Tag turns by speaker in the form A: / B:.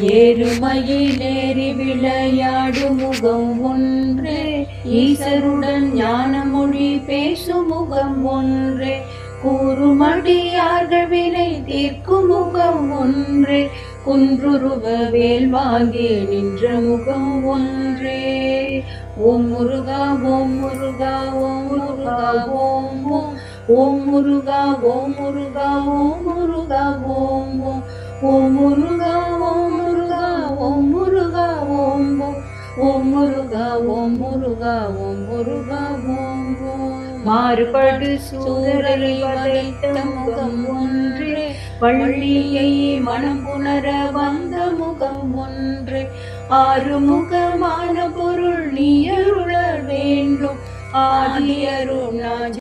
A: ஏறுமையிலேறி விளையாடும் முகம் ஒன்றே, ஈசருடன் ஞான மொழி பேசும் முகம் ஒன்றே, கூறுமடியார்கள் வினை தீர்க்கும் முகம் ஒன்றே, குன்றுருவ வேல் வாங்கி நின்ற முகம் ஒன்றே. ஓம் முருகா ஓம் முருகா ஓம் முருகா ஓம் ஓம், ஓம் முருகா ஓம் முருகா ஓம் முருகா ஓம் ஓம், ஓம் முருகா ஓம் முருகா ஓம் முருகா ஓம் ஓம், ஓம் முருகா ஓம் முருகா ஓம் முருகா ஓம் ஓம். மாறுபடு சூரரை வதைத்த முகம் ஒன்றே, வள்ளியை மனம் புணர வந்த முகம் ஒன்றே, ஆறுமுகமான பொருள் நீ அருள வேண்டும், ஆதி அருணாச்சல